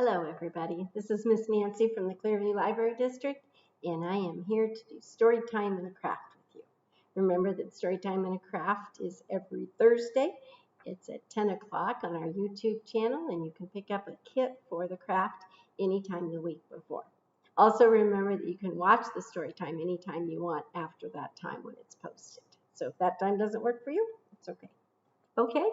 Hello everybody, this is Miss Nancy from the Clearview Library District, and I am here to do story time and a craft with you. Remember that story time and a craft is every Thursday. It's at 10 o'clock on our YouTube channel, and you can pick up a kit for the craft anytime the week before. Also remember that you can watch the story time anytime you want after that time when it's posted. So if that time doesn't work for you, it's okay. Okay,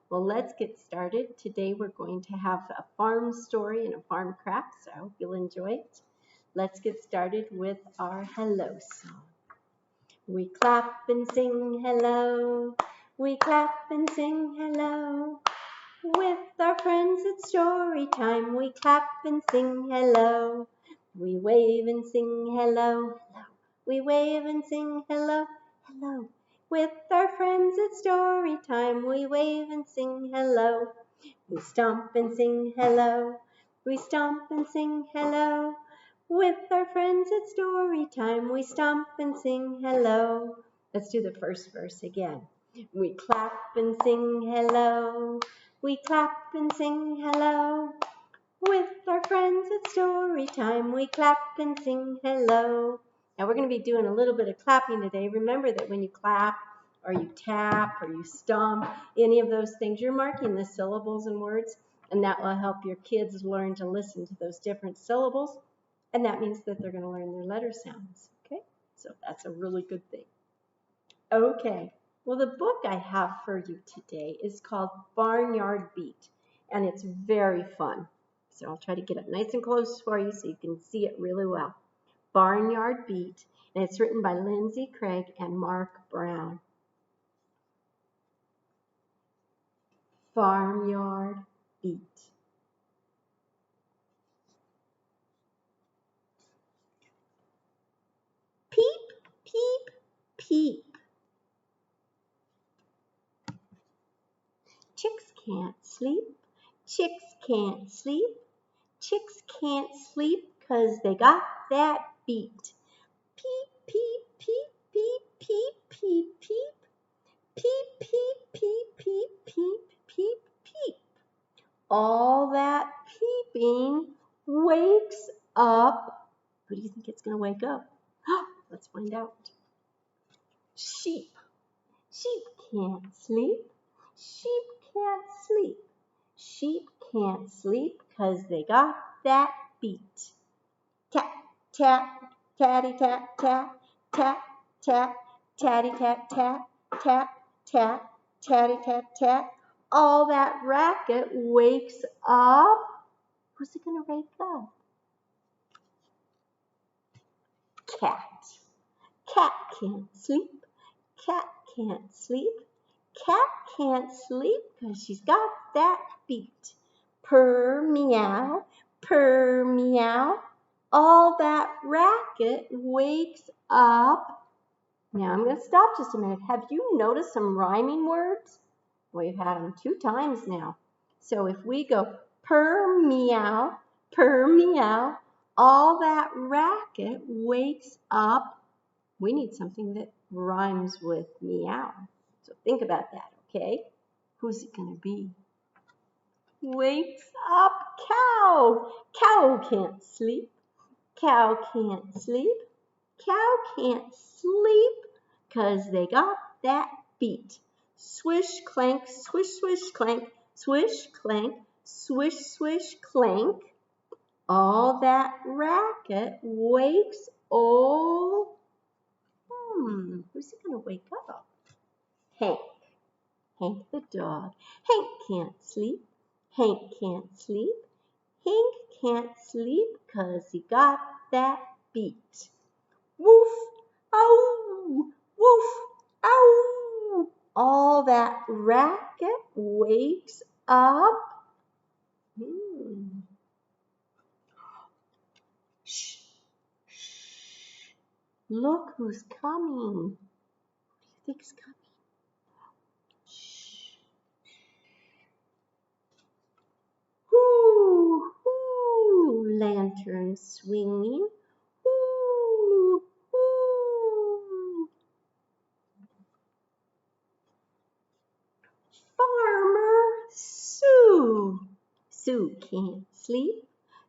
well, let's get started. Today we're going to have a farm story and a farm craft, so I hope you'll enjoy it. Let's get started with our hello song. We clap and sing hello, we clap and sing hello. With our friends it's story time, we clap and sing hello. We wave and sing hello, hello. We wave and sing hello, hello. With our friends it's story time, we wave and sing hello. We stomp and sing hello, we stomp and sing hello. With our friends it's story time, we stomp and sing hello. Let's do the first verse again. We clap and sing hello, we clap and sing hello. With our friends it's story time, we clap and sing hello. Now we're going to be doing a little bit of clapping today. Remember that when you clap or you tap or you stomp, any of those things, you're marking the syllables and words, and that will help your kids learn to listen to those different syllables, and that means that they're going to learn their letter sounds. Okay, so that's a really good thing. Okay, well, the book I have for you today is called Farmyard Beat, and it's very fun. So I'll try to get it nice and close for you so you can see it really well. Farmyard Beat, and it's written by Lindsay, Craig, and Marc Brown. Farmyard Beat. Peep, peep, peep. Chicks can't sleep. Chicks can't sleep. Chicks can't sleep 'cause they got that beat. Peep, peep, peep, peep, peep, peep, peep. Peep, peep, peep, peep, peep, peep, peep. All that peeping wakes up. Who do you think it's going to wake up? Let's find out. Sheep. Sheep can't sleep. Sheep can't sleep. Sheep can't sleep 'cause they got that beat. Tat, tat, tatty, tat, tat, tat, tat, tatty, tat, tat, tat, tat, tatty, tat, tat. All that racket wakes up. Who's it going to wake up? Cat. Cat can't sleep. Cat can't sleep. Cat can't sleep 'cause she's got that beat. Purr, meow, purr, meow. All that racket wakes up. Now I'm going to stop just a minute. Have you noticed some rhyming words? We've had them 2 times now. So if we go purr, meow, all that racket wakes up. We need something that rhymes with meow. So think about that, okay? Who's it going to be? Wakes up cow. Cow can't sleep. Cow can't sleep. Cow can't sleep 'cause they got that beat. Swish, clank, swish, swish, clank, swish, clank, swish, swish, clank. All that racket wakes old. Who's it going to wake up? Hank. Hank the dog. Hank can't sleep. Hank can't sleep. Hank can't sleep 'cause he got that beat. Woof, ow, woof, ow. All that racket wakes up. Shh, shh. Look who's coming. Who do you think's coming? Shh. Whoo, whoo, lantern swinging. Whoo, whoo. Farmer Sue. Sue can't sleep.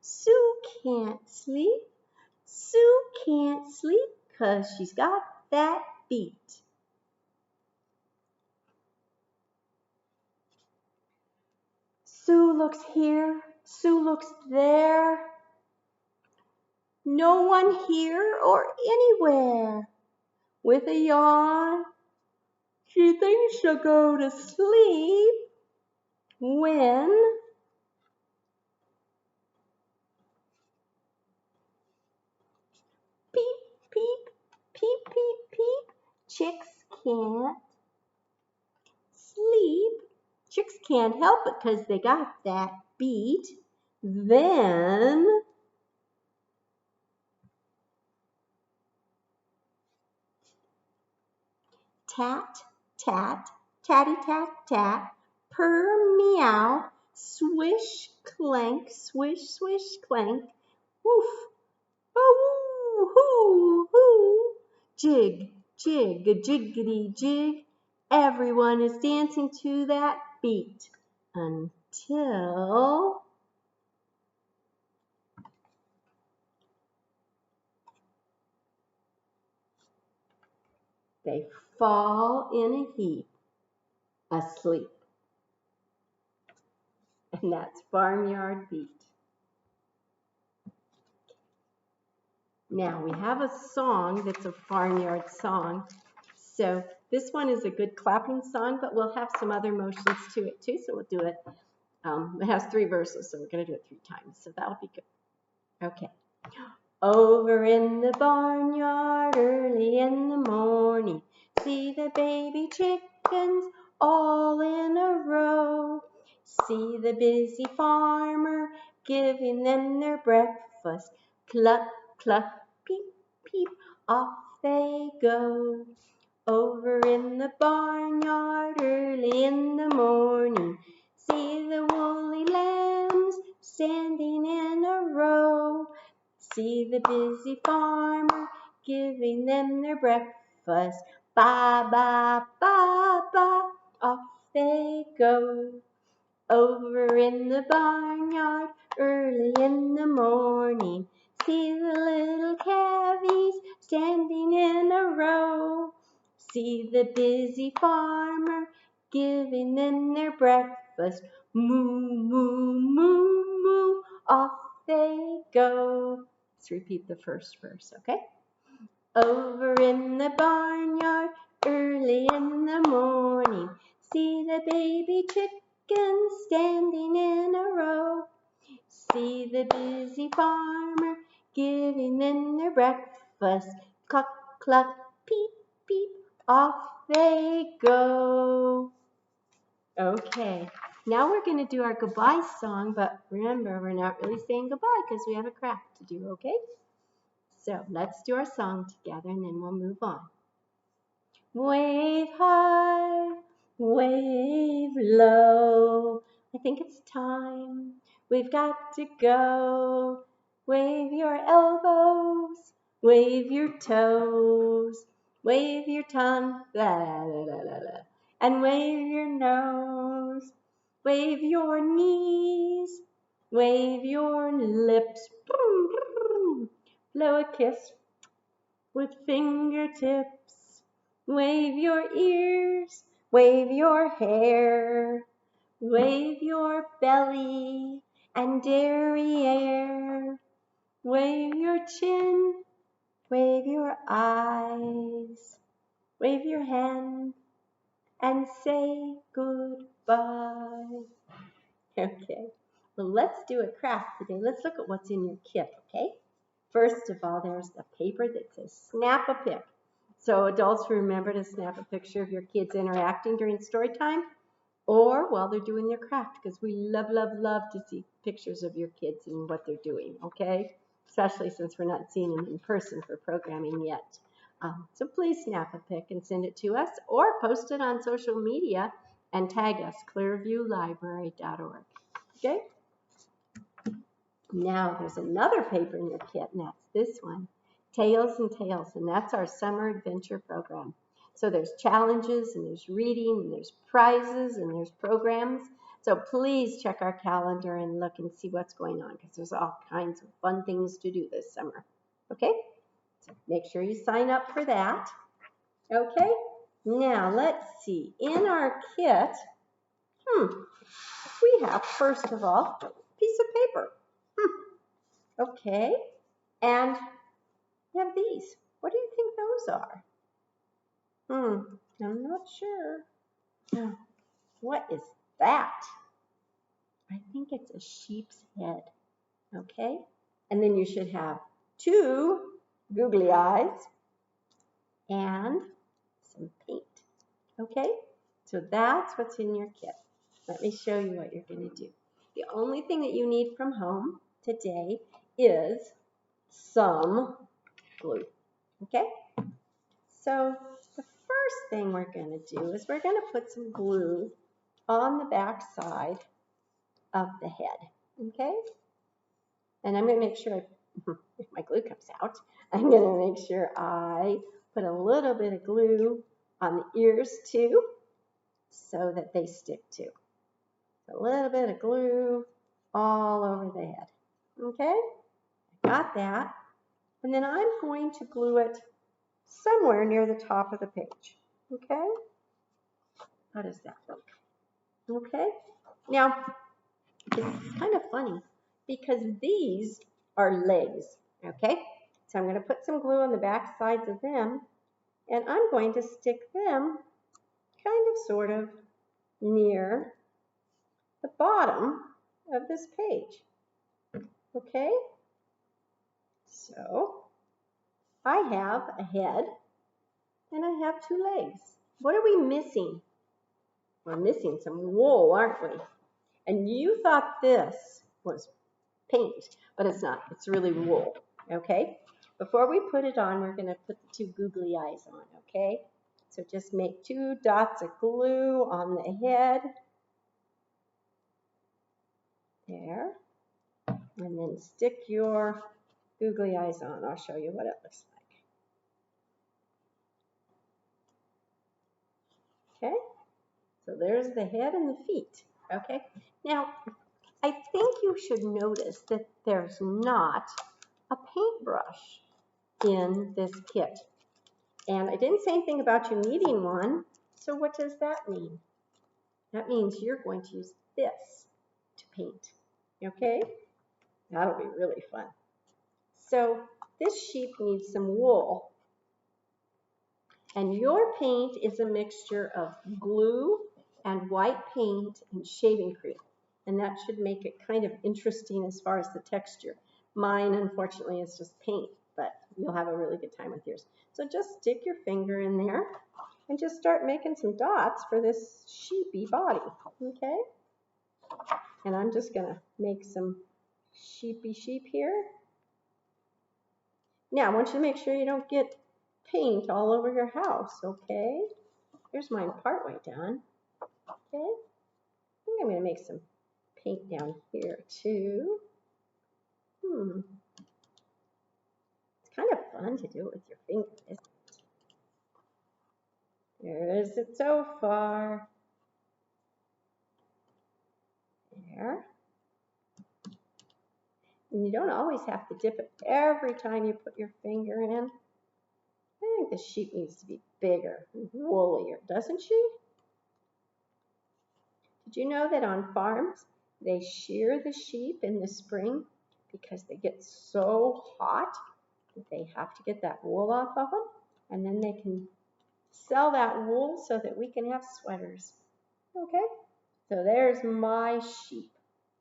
Sue can't sleep. Sue can't sleep 'cause she's got that beat. Sue looks here. Sue looks there. No one here or anywhere. With a yawn, she thinks she'll go to sleep when peep, peep, peep, peep, peep. Chicks can't sleep. Chicks can't help it 'cause they got that beat. Then tat, tat, tatty tat tat, purr meow, swish clank, swish swish clank, woof, oh woo hoo hoo, jig jig a jiggity jig. Everyone is dancing to that beat until they fall in a heap asleep. And that's Farmyard Beat. Now we have a song that's a farmyard song. So this one is a good clapping song, but we'll have some other motions to it too. So we'll do it. It has 3 verses, so we're going to do it 3 times. So that'll be good. Okay. Over in the barnyard early in the morning, see the baby chickens all in a row. See the busy farmer giving them their breakfast. Cluck, cluck, peep, peep, off they go. Over in the barnyard early in the morning, see the woolly lambs standing in a row. See the busy farmer giving them their breakfast. Ba, ba, ba, ba, off they go. Over in the barnyard early in the morning, see the little calvies standing in a row. See the busy farmer giving them their breakfast. Moo, moo, moo, moo, off they go. Let's repeat the first verse, okay? Over in the barnyard early in the morning, see the baby chickens standing in a row. See the busy farmer giving them their breakfast. Cluck, cluck, peep, peep, off they go. Okay, now we're going to do our goodbye song, but remember, we're not really saying goodbye because we have a craft to do, okay? So let's do our song together and then we'll move on. Wave high, wave low. I think it's time. We've got to go. Wave your elbows, wave your toes, wave your tongue, la la la la la, and wave your nose. Wave your knees, wave your lips, blow a kiss with fingertips. Wave your ears, wave your hair, wave your belly and derriere. Wave your chin, wave your eyes, wave your hand and say goodbye. Okay, well, let's do a craft today. Let's look at what's in your kit, okay? First of all, there's the paper that says snap a pic. So adults, remember to snap a picture of your kids interacting during story time or while they're doing their craft, because we love, love, love to see pictures of your kids and what they're doing, okay? Especially since we're not seeing them in person for programming yet. So please snap a pic and send it to us or post it on social media and tag us, clearviewlibrary.org, okay? Now there's another paper in your kit, and that's this one, Tales and Tales, and that's our summer adventure program. So there's challenges, and there's reading, and there's prizes, and there's programs. So please check our calendar and look and see what's going on, because there's all kinds of fun things to do this summer. Okay? So make sure you sign up for that. Okay? Now let's see. In our kit, we have, first of all, a piece of paper. Okay? And we have these. What do you think those are? I'm not sure. What is that? I think it's a sheep's head. Okay? And then you should have 2 googly eyes and some paint. Okay? So that's what's in your kit. Let me show you what you're going to do. The only thing that you need from home today is some glue. Okay? So the first thing we're going to do is we're going to put some glue on the back side of the head. Okay? And I'm going to make sure, if my glue comes out, I'm going to make sure I put a little bit of glue on the ears too, so that they stick too. A little bit of glue all over the head. Okay? Got that. And then I'm going to glue it somewhere near the top of the page. Okay? How does that look? Okay? Now, it's kind of funny because these are legs. Okay? So I'm going to put some glue on the back sides of them, and I'm going to stick them kind of sort of near the bottom of this page. Okay? So I have a head and I have 2 legs. What are we missing? We're missing some wool, aren't we? And you thought this was paint, but it's not. It's really wool. Okay? Before we put it on, we're going to put the 2 googly eyes on. Okay? So just make 2 dots of glue on the head. There. And then stick your googly eyes on. I'll show you what it looks like. Okay? So there's the head and the feet. Okay? Now, I think you should notice that there's not a paintbrush in this kit. And I didn't say anything about you needing one. So what does that mean? That means you're going to use this to paint. Okay? That'll be really fun. So this sheep needs some wool. And your paint is a mixture of glue and white paint and shaving cream. And that should make it kind of interesting as far as the texture. Mine, unfortunately, is just paint, but you'll have a really good time with yours. So just stick your finger in there and just start making some dots for this sheepy body, okay? And I'm just gonna make some sheepy sheep here. Now, I want you to make sure you don't get paint all over your house, okay? Here's mine partway done, okay? I think I'm gonna make some paint down here too. It's kind of fun to do it with your fingers, isn't it? There is it so far. There. And you don't always have to dip it every time you put your finger in. I think the sheep needs to be bigger and woollier, doesn't she? Did you know that on farms, they shear the sheep in the spring because they get so hot that they have to get that wool off of them, and then they can sell that wool so that we can have sweaters. Okay? So there's my sheep.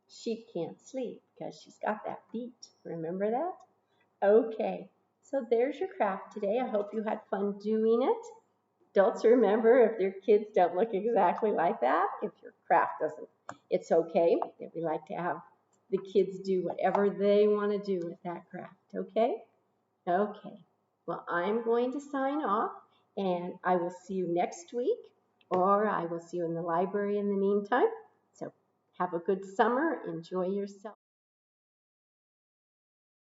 Sheep can't sleep because she's got that beat. Remember that? Okay. So there's your craft today. I hope you had fun doing it. Adults, remember, if your kids don't look exactly like that, if your craft doesn't, it's okay. That we like to have the kids do whatever they want to do with that craft, okay? Okay. Well, I'm going to sign off, and I will see you next week, or I will see you in the library in the meantime. So have a good summer. Enjoy yourself.